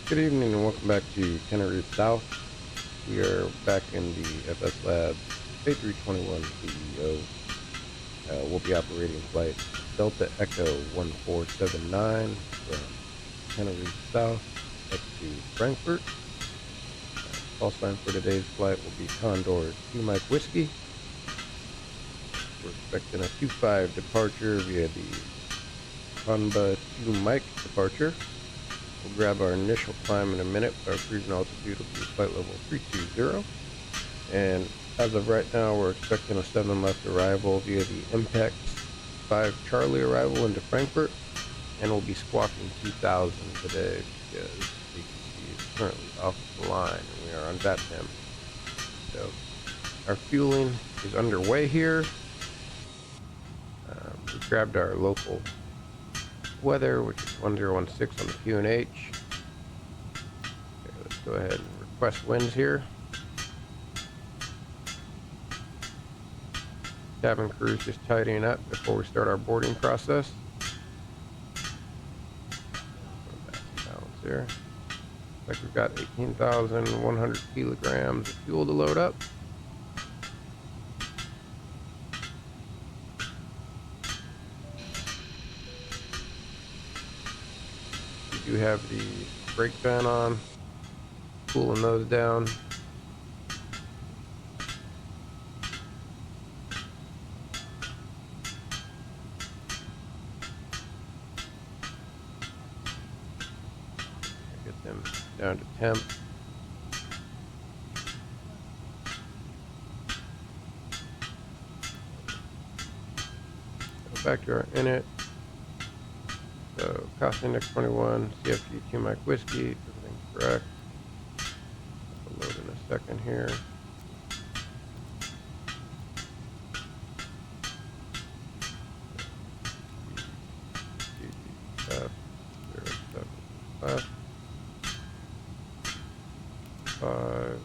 Good evening and welcome back to Tenerife South. We are back in the FSLabs A321 CEO. We'll be operating flight Delta Echo 1479 from Tenerife South up to Frankfurt. Call sign for today's flight will be Condor 2 Mike Whiskey. We're expecting a 2-5 departure via the Conba 2 Mike departure. We'll grab our initial climb in a minute. Our cruising altitude will be flight level 320. And as of right now, we're expecting a 7 left arrival via the Impact 5 Charlie arrival into Frankfurt. And we'll be squawking 2000 today because ATC is currently off the line and we are on VATM. So our fueling is underway here. We grabbed our local weather, which is 1016 on the QNH. Okay, let's go ahead and request winds here. Cabin crew's just tidying up before we start our boarding process. Balance here. Looks like we've got 18,100 kilograms of fuel to load up. We do have the brake fan on, cooling those down. Get them down to temp. Go back to our init. So cost index 21, CFG 2 Mike Whiskey, everything's correct. I'll load in a second here. F 5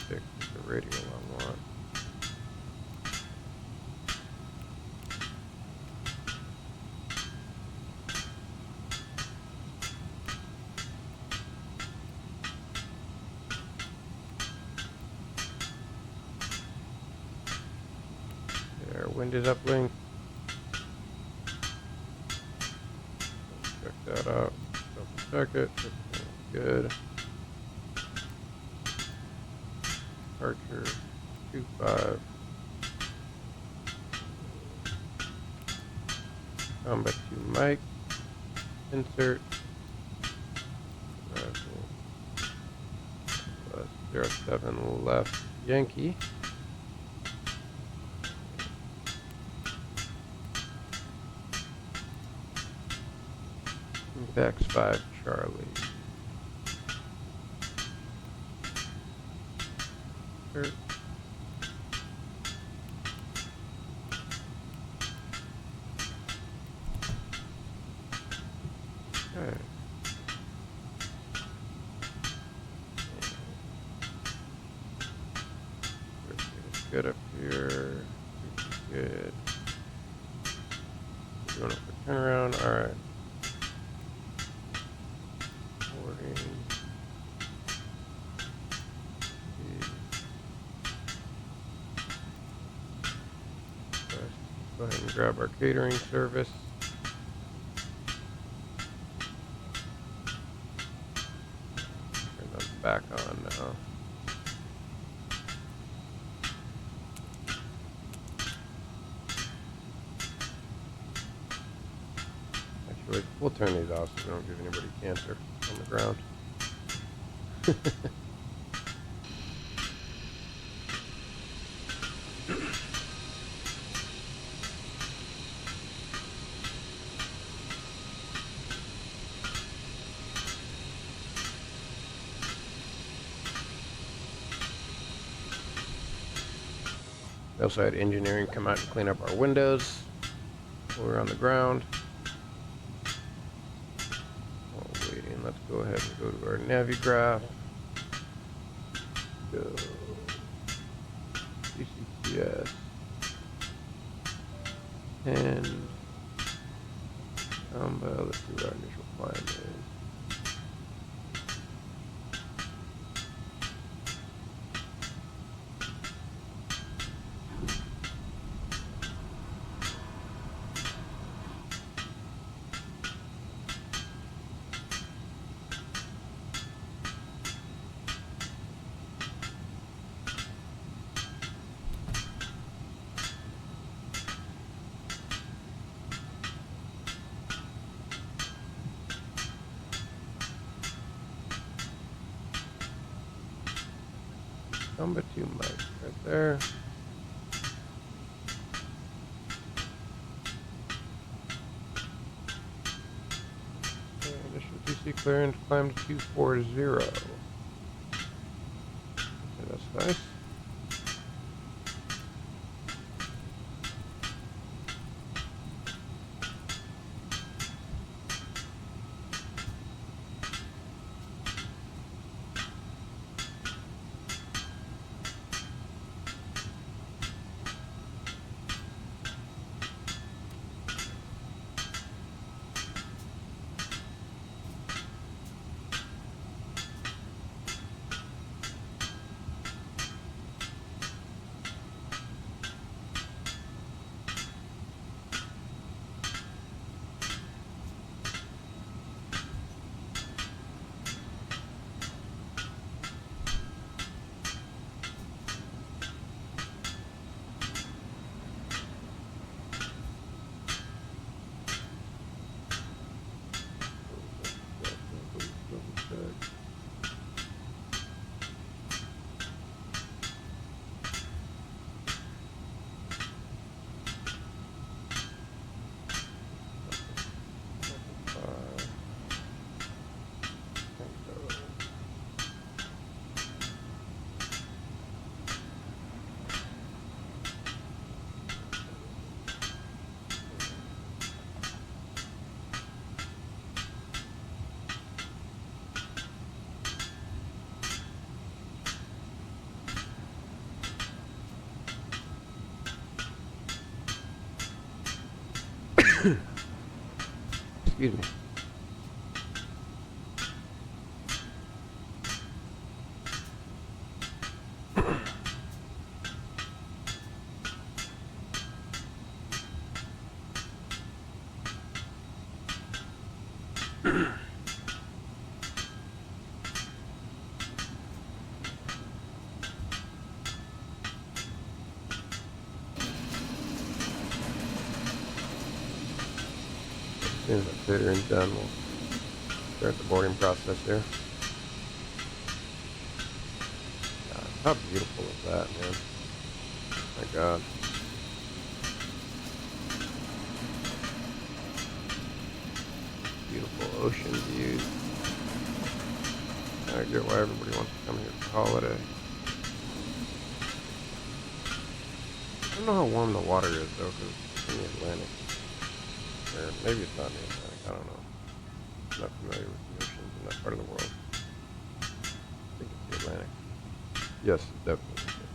6 is the radio I want. There, wind is uplink. Check that out. Double check it. Everything's good. Departure 25. Combat 2 Mike. Insert. 07 left Yankee. Impact 5 Charlie. Insert. Okay. Good up here. Good. Doing a quick turnaround. All right. Boarding. Go ahead and grab our catering service. Turn them back on now. Actually, we'll turn these off so we don't give anybody cancer on the ground. We also had engineering come out and clean up our windows while we were on the ground. While waiting, let's go ahead and go to our Navigraph. Go CCTS and Let's see what our initial climb is. Number 2 mic right there. Initial TC clearance climbed 240. Okay, that's nice. Excuse me. As soon as the fitter is done, we'll start the boarding process here. God, how beautiful is that, man? My God. Beautiful ocean views. I get why everybody wants to come here for holiday. I don't know how warm the water is, though, because it's in the Atlantic. Or maybe it's not in the Atlantic, I don't know. I'm not familiar with the oceans in that part of the world. I think it's the Atlantic. Yes, it's definitely the Atlantic.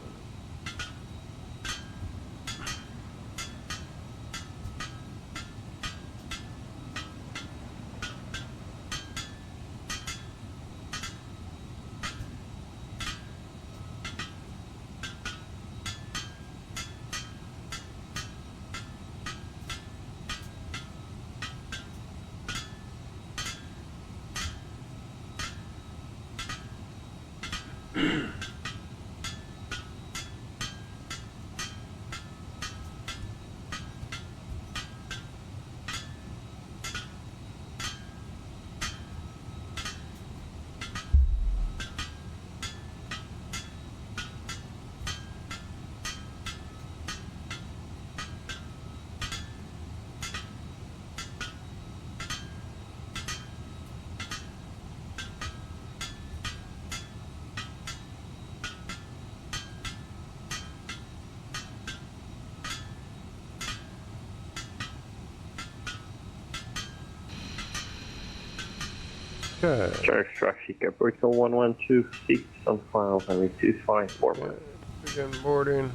Okay. Charge traffic, Capricorn 1126 on file, having 254 miles. Begin boarding.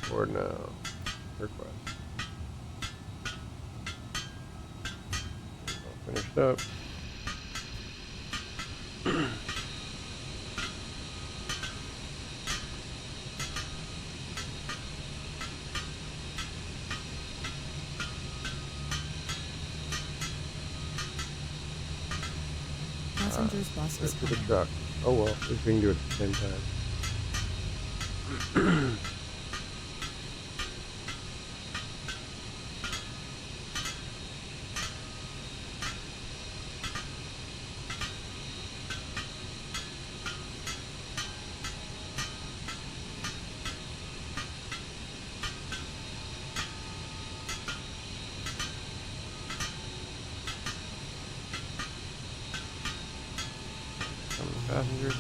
Board now. Request. finished up. Passenger's bus is To the coming. truck. Oh well, at least we can do it at the same time. Passengers.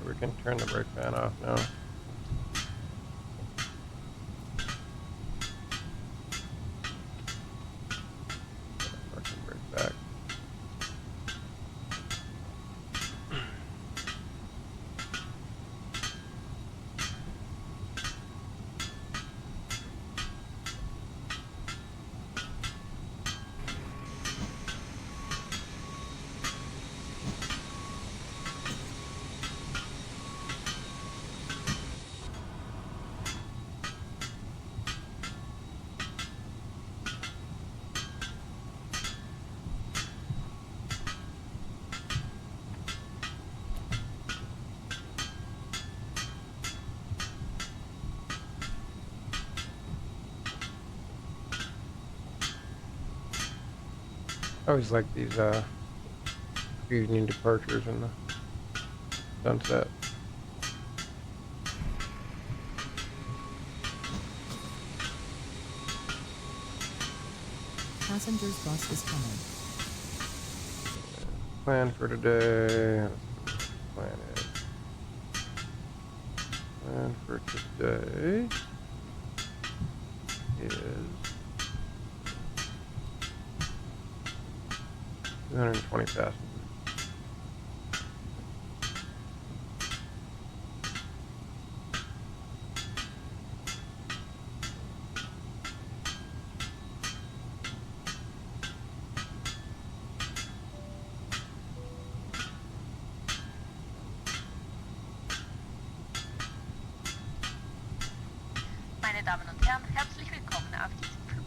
We can turn the brake fan off now. Parking brake back. I always like these evening departures in the sunset. Passenger's bus is coming. Plan for today. Plan is. Plan for today is 220 passengers. Meine Damen und Herren, herzlich willkommen auf diesem Flug.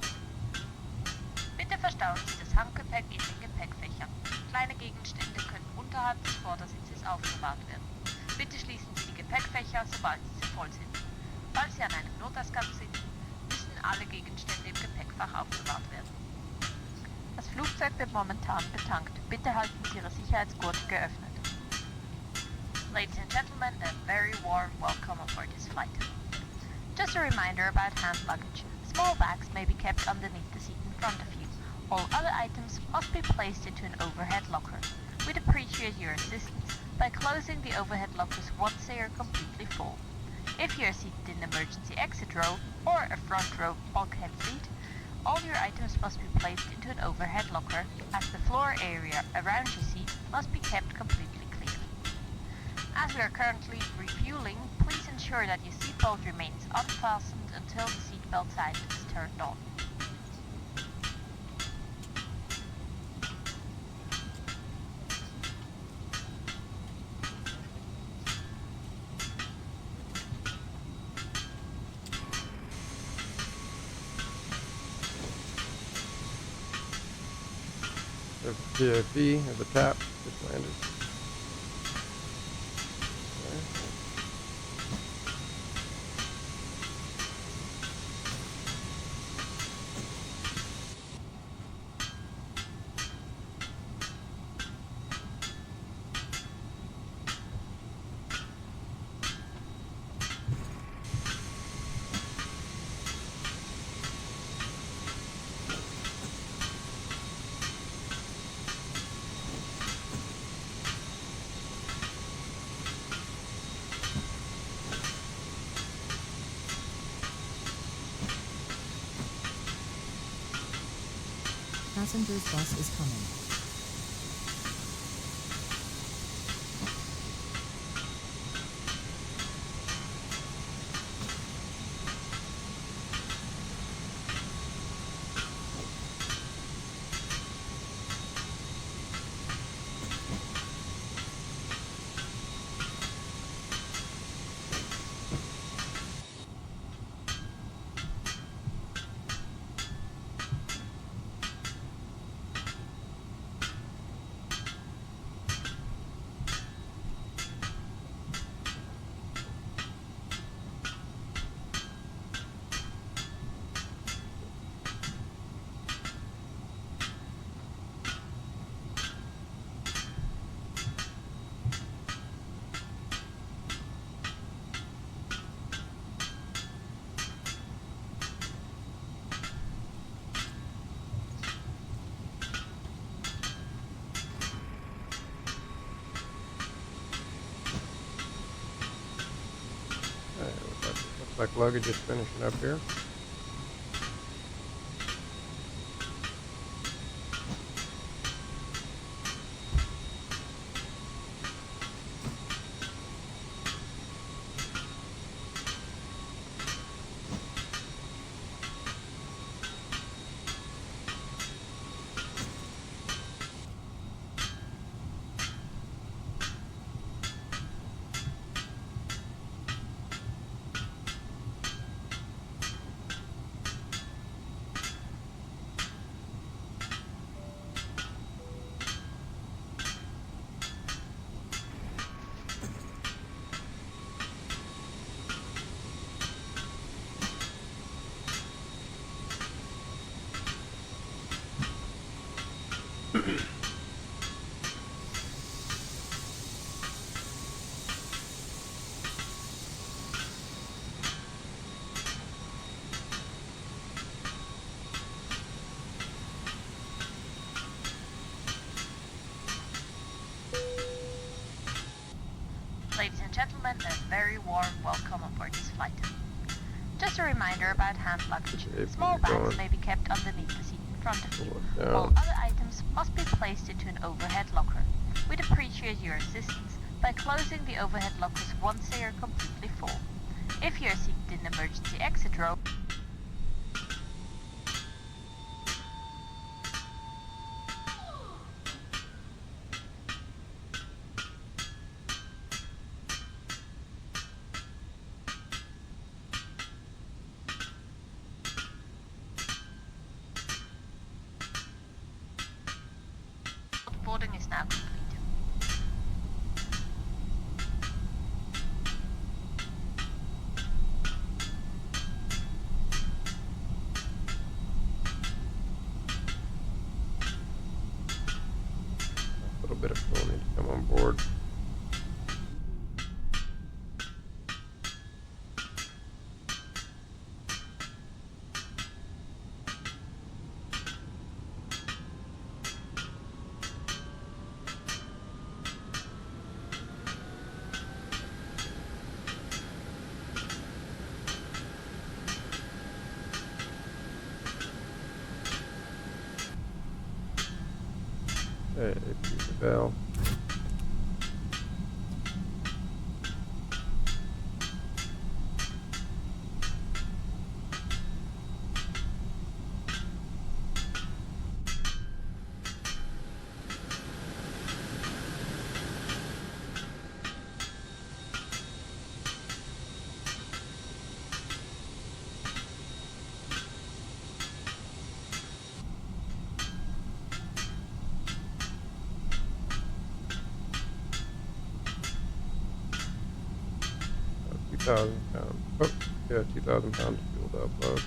Bitte verstauen Sie das Handgepäck in den Gepäckfächern. Kleine Gegenstände können unterhalb des Vordersitzes aufbewahrt werden. Bitte schließen Sie die Gepäckfächer, sobald sie voll sind. Falls Sie an einem Notausgang sind, müssen alle Gegenstände im Gepäckfach aufbewahrt werden. Das Flugzeug wird momentan betankt. Bitte halten Sie Ihre Sicherheitsgurte geöffnet. Ladies and gentlemen, a very warm welcome aboard this flight. Just a reminder about hand luggage. Small bags may be kept underneath the seat in front of you. All other items must be placed into an overhead locker. We'd appreciate your assistance by closing the overhead lockers once they are completely full. If you are seated in the emergency exit row or a front row bulkhead seat, all your items must be placed into an overhead locker, as the floor area around your seat must be kept completely clear. As we are currently refueling, please ensure that your seatbelt remains unfastened until the seatbelt sign is turned on. There's a PFE at the top, just landed. Passengers bus is coming. Looks like luggage is finishing up here. Ladies and gentlemen, a very warm welcome aboard this flight. Just a reminder about hand luggage. Small bags may be kept underneath the seat in front of you, while other items must be placed into an overhead locker. We'd appreciate your assistance by closing the overhead lockers once they are completely full. If you are seated in the emergency exit row, boarding is now complete. A little bit of fuel needs to come on board. Hey, piece of bell. 2,000 pounds. Oh, yeah, 2,000 pounds fuel to upload.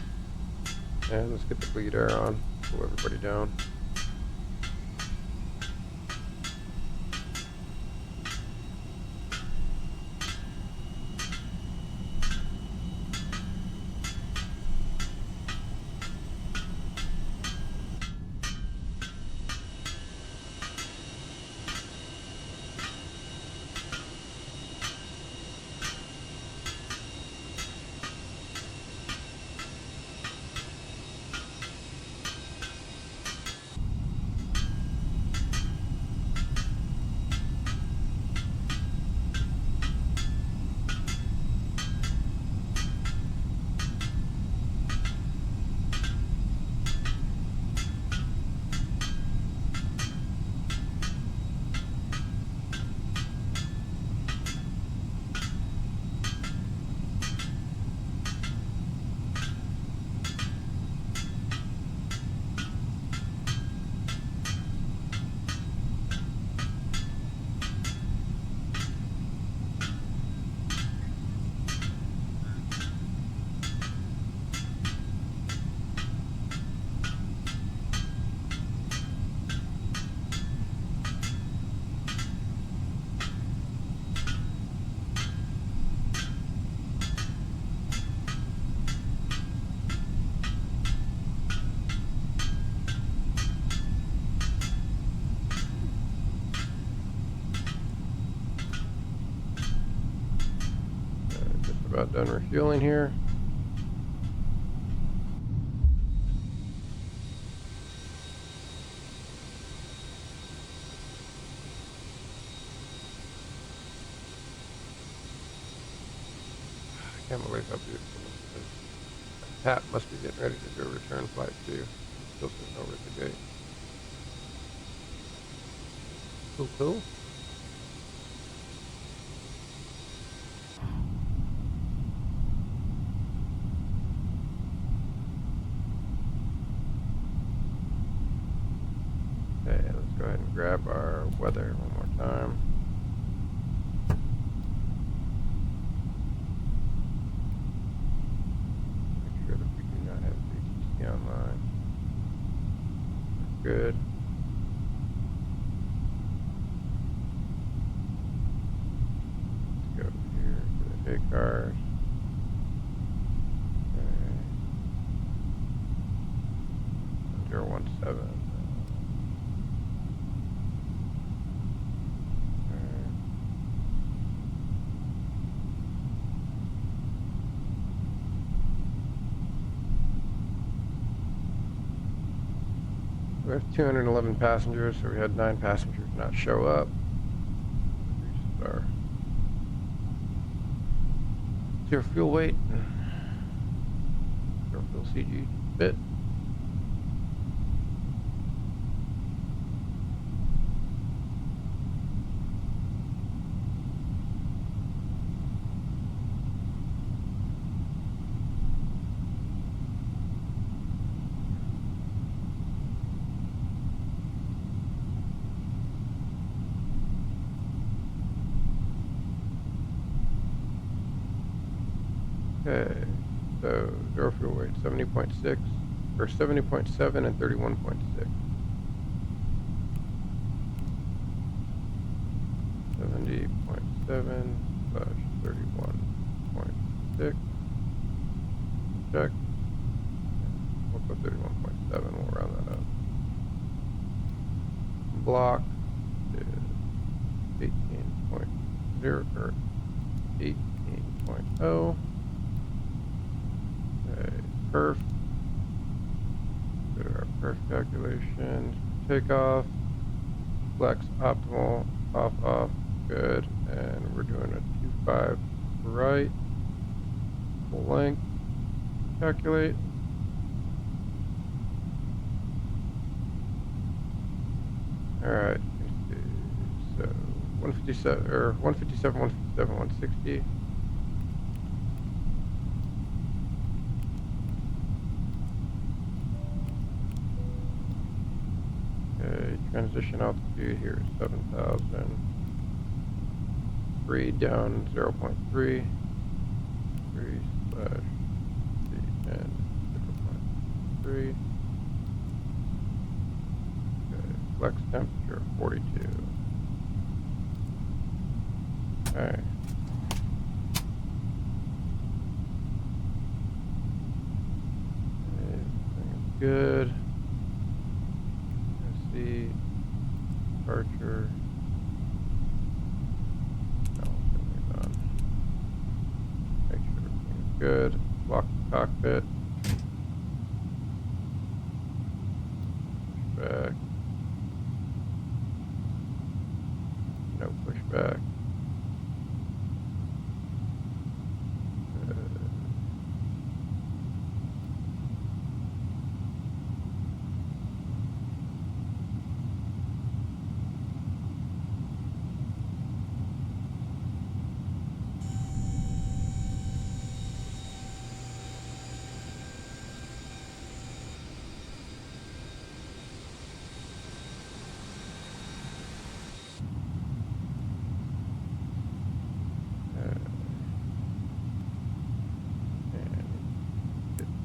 And let's get the bleed air on. Cool everybody down. Just about done refueling here. I can't believe how beautiful this is. Pat must be getting ready to do a return flight too. Still sitting over at the gate. Cool, cool. Okay, let's go ahead and grab our weather one more time. Make sure that we do not have VTC online. We're good. Let's go here to the day cars. Okay. 017. We have 211 passengers, so we had 9 passengers not show up. Our zero fuel weight, zero fuel CG bit. Okay, so zero fuel weight, 70.6, or 70.7 and 31.6. 70.7 / 31.6. Check. We'll put 31.7, we'll round that up. Block is 18.0 or 18.0. Okay, perf. Go to our perf calculations. Takeoff. Flex optimal. Off. Good. And we're doing a 2.5 right. Full length. Calculate. Alright. So 157 or 157, 160. Okay, transition altitude here is 7,000. 3 down 0.3. 3/C10.3. Okay, flex temperature 42. Okay. Everything is good. Let's see. Departure. No, everything's on. Make sure everything is good. Lock the cockpit. Push back. No pushback.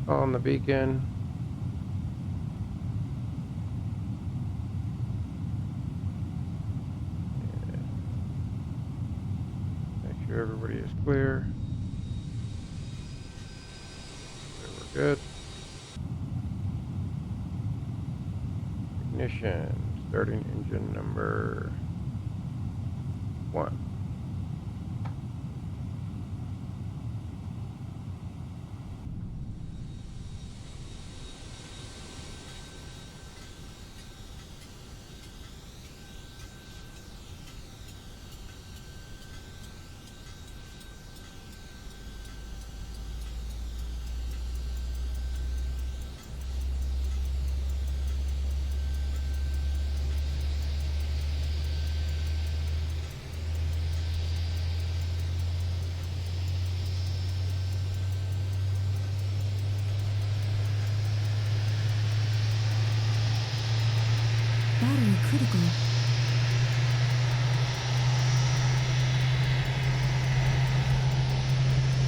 On the beacon. Make sure everybody is clear. Okay, we're good. Ignition. Starting engine number 1. Battery critical.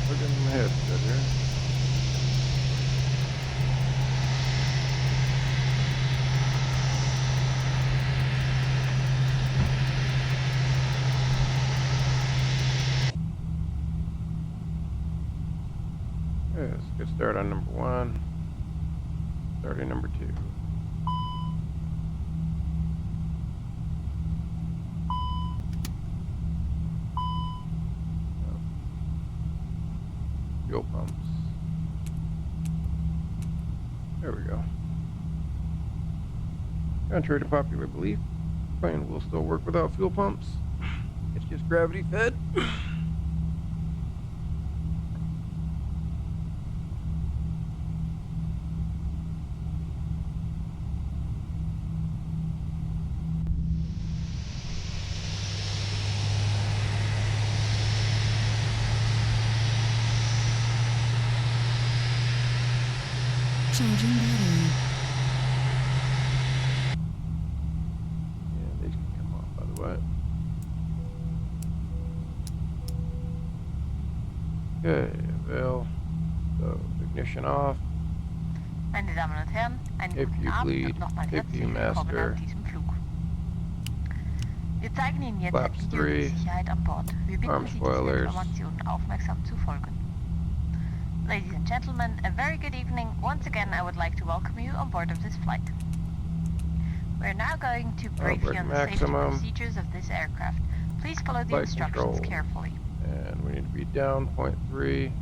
Look at my head good here. Okay, let's get started on number 1. Starting number 2. Fuel pumps. There we go. Contrary to popular belief, the plane will still work without fuel pumps. It's just gravity fed. Charging battery. Yeah, these can come off, by the way. Okay, well, so ignition off. Meine Damen und Herren, einen If guten you Abend bleed, und nochmal if herzlich you willkommen master. an diesem Flug. Wir zeigen Ihnen jetzt ein Flaps Video über 3. die Sicherheit an Bord. Wir bitten Arm Sie, diesen spoilers. Informationen aufmerksam zu folgen. Ladies and gentlemen, a very good evening. Once again, I would like to welcome you on board of this flight. We are now going to brief you on the safety maximum. procedures of this aircraft. Please follow the Flight instructions control. carefully. And we need to be down 0.3.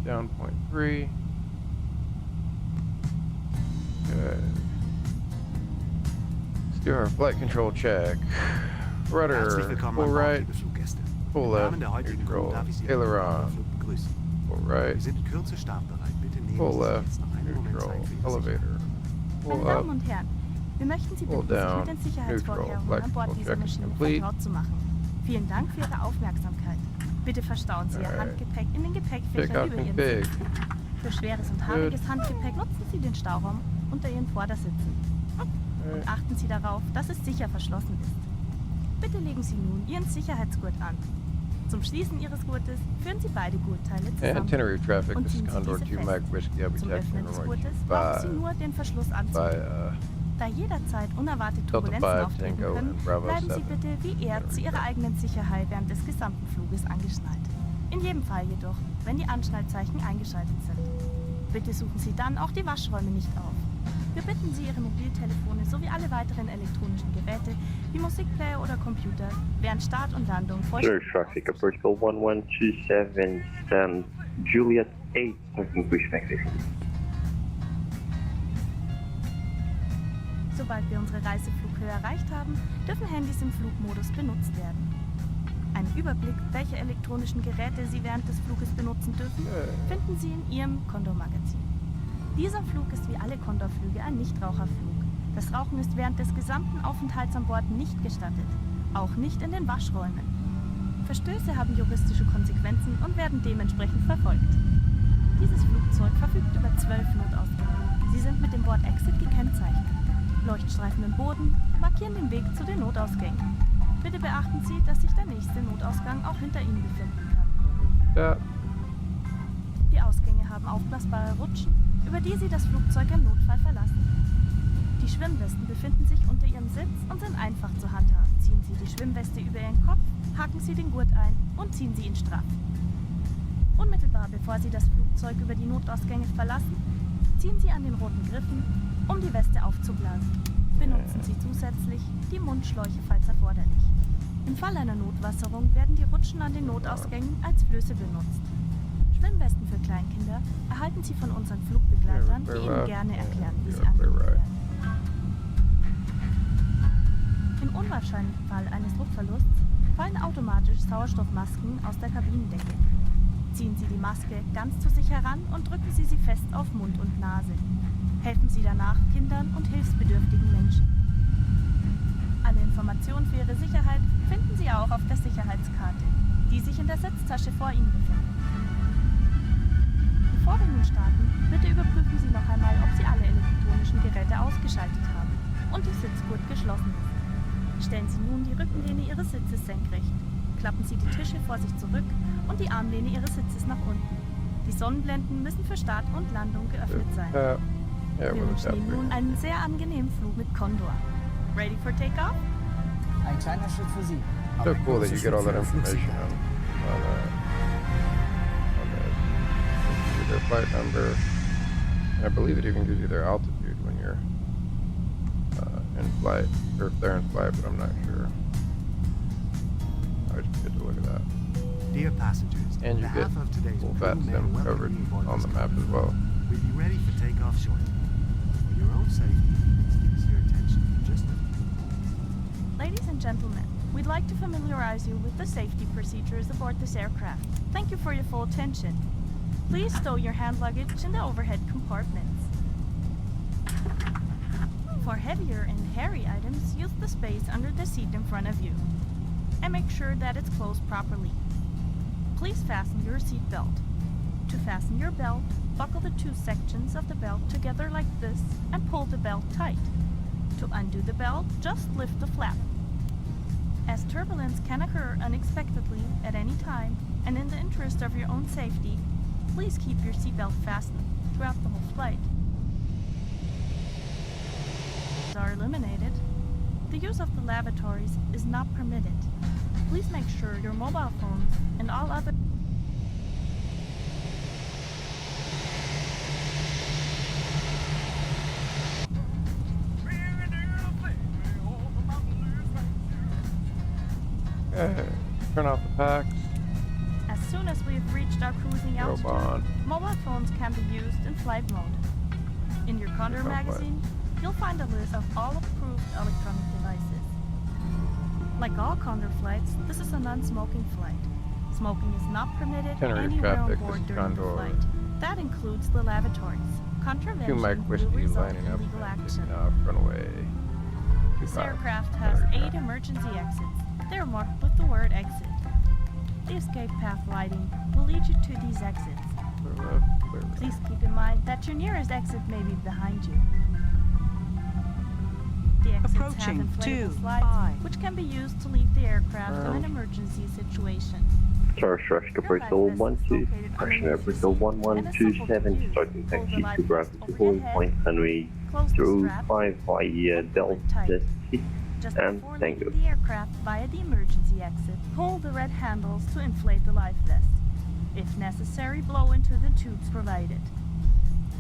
Down 0.3. Okay. Let's do our flight control check. Herzlich Rudder, willkommen full an Bord, right, liebe Fluggäste. full Im left, Rahmen der heutigen Crew neutral, darf ich Sie auf dem aileron, Flug begrüßen. full Wir right, sind in Kürze startbereit. Bitte nehmen full Sie sich left, jetzt noch einen Moment neutral, Zeit für Ihre Sicherheit. elevator, full Meine up, Damen und Herren, wir möchten Sie full bitten, sich down, mit den neutral. Sicherheitsvorkehrungen Flight an Bord control dieser check is Maschine complete. vertraut zu machen. Vielen Dank für Ihre Aufmerksamkeit. Bitte verstauen Sie Ihr Alright. Handgepäck in den Gepäckfächern Checkout über Ihren config. Sitz. Für schweres und haariges Handgepäck nutzen Sie den Stauraum unter Ihren Vordersitzen. und achten Sie darauf, dass es sicher verschlossen ist. Bitte legen Sie nun Ihren Sicherheitsgurt an. Zum Schließen Ihres Gurtes führen Sie beide Gurtteile And zusammen Tenerife traffic, und this is ziehen Sie Condor diese 2 fest. Mike Whiskey. I'll be Zum taxiing Öffnen des runway Gurtes brauchen Sie 25 nur den Verschluss by anzudrücken. Da jederzeit unerwartete Delta Turbulenzen 5 auftreten Tango können, and Bravo bleiben Sie 7. bitte wie er zu Ihrer eigenen Sicherheit während des gesamten Fluges angeschnallt. In jedem Fall jedoch, wenn die Anschnallzeichen eingeschaltet sind. Bitte suchen Sie dann auch die Waschräume nicht auf. Wir bitten Sie, Ihre Mobiltelefone sowie alle weiteren elektronischen Geräte wie Musikplayer oder Computer während Start und Landung Zurich vollständig traffic, approach call 1127, stand Juliet 8, talking to expected. Sobald wir unsere Reiseflughöhe erreicht haben, dürfen Handys im Flugmodus benutzt werden. Einen Überblick, welche elektronischen Geräte Sie während des Fluges benutzen dürfen, finden Sie in Ihrem Condor-Magazin. Dieser Flug ist wie alle Condor-Flüge ein Nichtraucherflug. Das Rauchen ist während des gesamten Aufenthalts an Bord nicht gestattet, auch nicht in den Waschräumen. Verstöße haben juristische Konsequenzen und werden dementsprechend verfolgt. Dieses Flugzeug verfügt über 12 Notausgänge. Sie sind mit dem Wort Exit gekennzeichnet. Leuchtstreifen im Boden markieren den Weg zu den Notausgängen. Bitte beachten Sie, dass sich der nächste Notausgang auch hinter Ihnen befinden kann. Yeah. Die Ausgänge haben aufblasbare Rutschen, über die Sie das Flugzeug im Notfall verlassen. Die Schwimmwesten befinden sich unter Ihrem Sitz und sind einfach zu handhaben. Ziehen Sie die Schwimmweste über Ihren Kopf, haken Sie den Gurt ein und ziehen Sie ihn straff. Unmittelbar bevor Sie das Flugzeug über die Notausgänge verlassen, ziehen Sie an den roten Griffen, um die Weste aufzublasen. Benutzen Sie zusätzlich die Mundschläuche, falls erforderlich. Im Fall einer Notwasserung werden die Rutschen an den Notausgängen als Flöße benutzt. Schwimmwesten für Kleinkinder erhalten Sie von unseren Flugbegleitern, die Ihnen gerne erklären, wie sie angelegt werden. Im unwahrscheinlichen Fall eines Druckverlusts fallen automatisch Sauerstoffmasken aus der Kabinendecke. Ziehen Sie die Maske ganz zu sich heran und drücken Sie sie fest auf Mund und Nase. Helfen Sie danach Kindern und hilfsbedürftigen Menschen. Alle Informationen für Ihre Sicherheit finden Sie auch auf der Sicherheitskarte, die sich in der Sitztasche vor Ihnen befindet. Bevor wir nun starten, bitte überprüfen Sie noch einmal, ob Sie alle elektronischen Geräte ausgeschaltet haben und die Sitzgurt geschlossen ist. Stellen Sie nun die Rückenlehne Ihres Sitzes senkrecht. Klappen Sie die Tische vor sich zurück und die Armlehne Ihres Sitzes nach unten. Die Sonnenblenden müssen für Start und Landung geöffnet sein. Yeah, Wir wünschen Ihnen nun einen sehr angenehmen Flug mit Condor. Ready for takeoff? Ein kleiner Schritt für Sie. So aber ein cool that großer you get all Schritt that für die information Flugsicherheit. on this. Gives you their flight number. And I believe it even gives you their altitude when you're in flight, or if they're in flight, but I'm not sure. I just get to look at that. Dear passengers, And on you get behalf of today's full crew fat men sim welcome covered you aboard on this the map Condor. as well. We'll be ready for takeoff shortly. For your own safety, please give us your attention for just a few. Ladies and gentlemen, we'd like to familiarize you with the safety procedures aboard this aircraft. Thank you for your full attention. Please stow your hand luggage in the overhead compartments. For heavier and hairy items, use the space under the seat in front of you. And make sure that it's closed properly. Please fasten your seat belt. To fasten your belt, buckle the two sections of the belt together like this and pull the belt tight. To undo the belt, just lift the flap. As turbulence can occur unexpectedly at any time, and in the interest of your own safety, please keep your seatbelt fastened throughout the whole flight. Are eliminated. The use of the lavatories is not permitted. Please make sure your mobile phones and all other Turn off the packs. As soon as we have reached our cruising Go altitude, on. mobile phones can be used in flight mode. In your Condor No flight. magazine, you'll find a list of all approved electronic devices. Like all Condor flights, this is a non-smoking flight. Smoking is not permitted Tenerife anywhere on traffic, board this during the Condor. flight. That includes the lavatories. Two Contravention Mike will Whiskey result lining in up legal and action. taking off runway. This 25. aircraft has Tenerife 8 traffic. emergency exits. They are marked with the word exit. The escape path lighting will lead you to these exits. Clear left, clear right. Please keep in mind that your nearest exit may be behind you. The The exits have Approaching inflatable 2-5. slides, which can be used to leave the aircraft in an emergency situation. Tower structure to Bristol 12, correction at Bristol 1127, starting taxi to Bravo to Boeing Point Henry Close the through strap 5 via and pull it tight. Delta 6 Just and before Tango. leaving the aircraft via the emergency exit, pull the red handles to inflate the life vest. If necessary, blow into the tubes provided.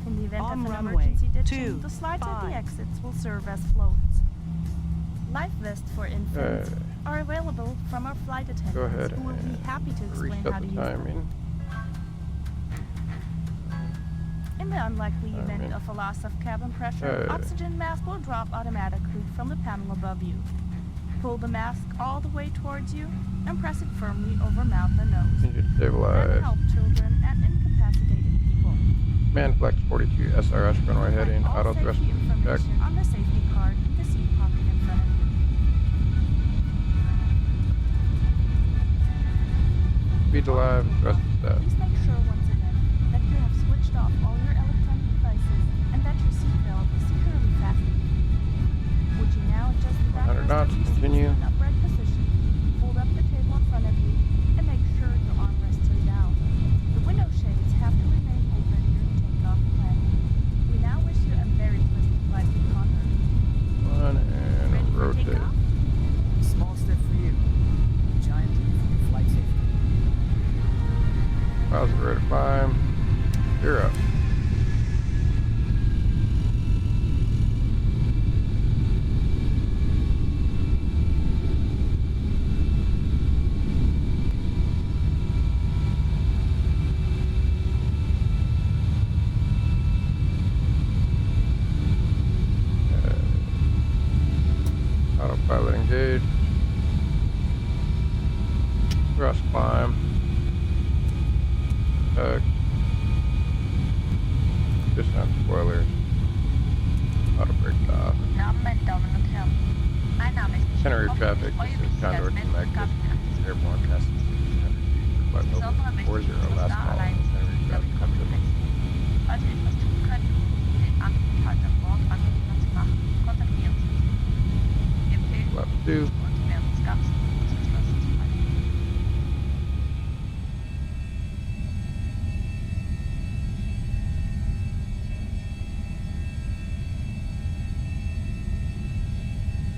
In the event On of an runway emergency ditching, the 25. slides at the exits will serve as floats. Life vests for infants are available from our flight Go attendants, ahead who will be happy to explain reset how to the use them. timing. In the unlikely I event mean, of a loss of cabin pressure, oxygen mask will drop automatically from the panel above you. Pull the mask all the way towards you and press it firmly over mouth and nose. Continue to Then stabilize. help children and incapacitated people. Man flex 42 SRS runway heading. Find all Auto thrust safety check. information on the safety card in the seat pocket in front of you. Speed alive. Thrust set. Please make sure once again that you have switched off all your electronic devices and that your seatbelt is securely fastened. Would you now adjust the 100 backrest knots, of your seat continue. to an upright position, hold up the table in front of you, and make sure your armrests are down. The window shades have to remain open during takeoff and landing. We now wish you a very pleasant flight to Conner. One and Ready for rotate. takeoff? Small step for you, giant leap for your flight safety. Miles ready to climb. You're up. Autopilot engaged. Thrust climb. Dismount spoilers. Auto brake off. Guten Abend, meine Damen und Herren. Mein Name ist Michael Tenerife Koch, traffic. ich freue This mich, is Sie als Condor to Mensch Megdus. Kabinenangestellte Airborne passengers. Flight Insbesondere möchte ich 40 unsere last Star call. Alliance Tenerife wieder traffic willkommen control. heißen. Falls wir etwas tun können, um den Aufenthalt an Bord angenehmer zu machen, kontaktieren Sie uns. Wir empfehlen Left Ihnen, 2. und während des ganzen Fluges geschlossen zu bleiben.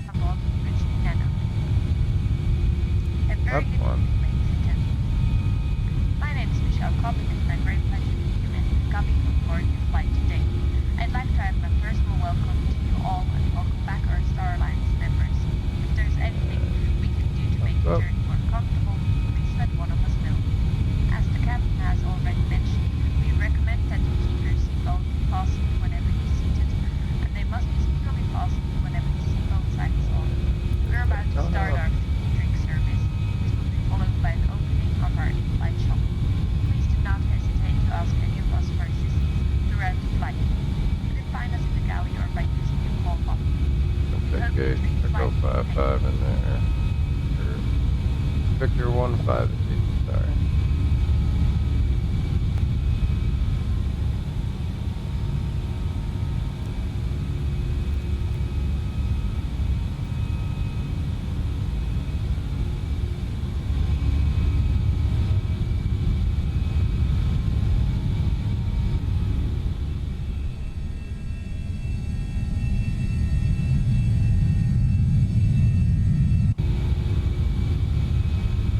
An Bord wünschen Ihnen eine a very Left good one. evening, ladies and gentlemen. My name is Michelle Kopp, and it's my great pleasure to be here in Gabi on board your flight today. I'd like to add my personal welcome to you all and welcome back our Star Alliance members. If there's anything we can do to make the journey more comfortable, please let one of us know. As the captain has already mentioned, we recommend that you keep your seatbelt fastened whenever you're seated, and they must be securely fastened whenever the seatbelt sign is on. We're about to start our food drink service. This will be followed by an opening of our in-flight shop. Please do not hesitate to ask any of us for assistance throughout the flight. You can find us in the galley or by using your call button. Okay, gauge. Echo 55 in there. Victor 15 is easy, sorry.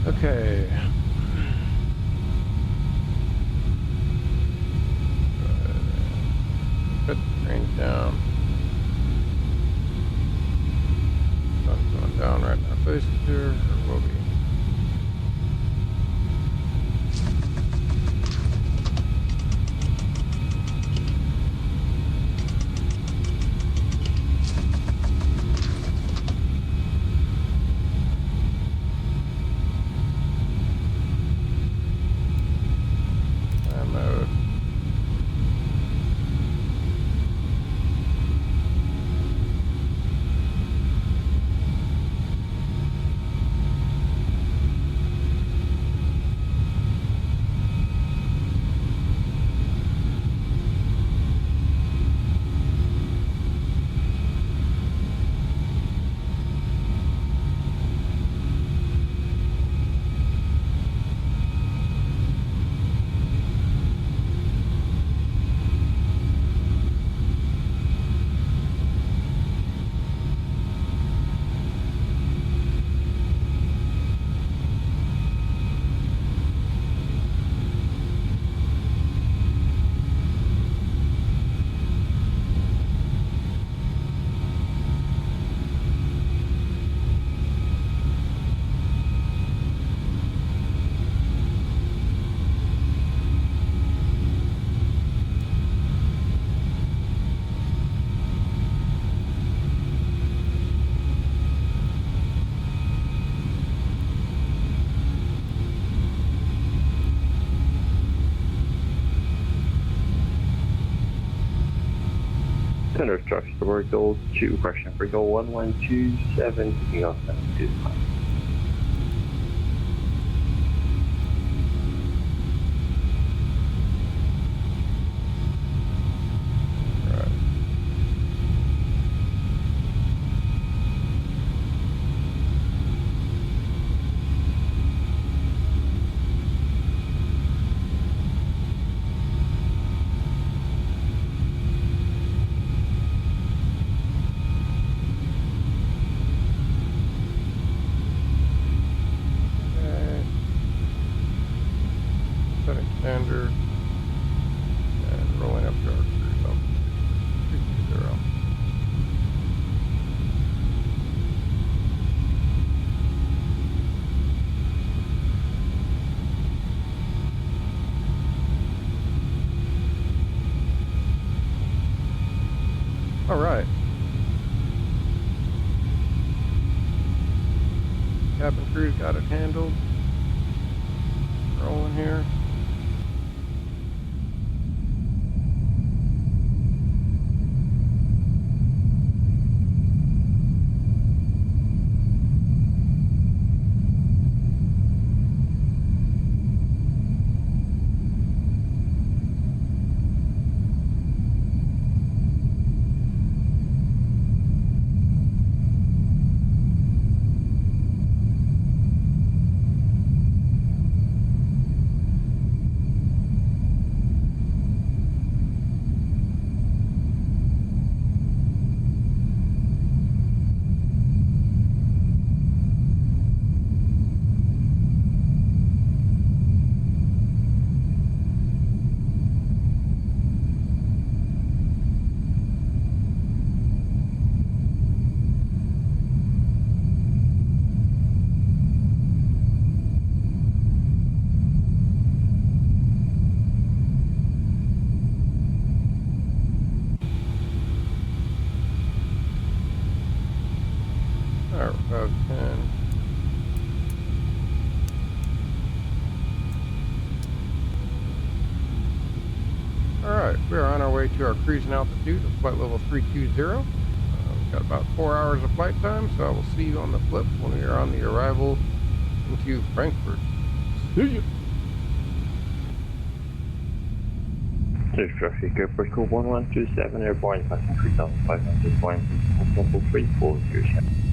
Okay. Put the range down. Sun's going down right now. Faces here, or will be. Mode. Tenerife traffic Vertical 2, correction Vertical 1127, taking off 725. Setting standard and rolling up to our cruise altitude 320. All right. Cabin crew's got it handled. Rolling here. Alright, about 10. Alright, we are on our way to our cruising altitude of flight level 320. We've got about 4 hours of flight time, so I will see you on the flip when we are on the arrival into Frankfurt. See ya! Tenerife traffic Vertical 1127, airborne passing 3500, flying from level 340.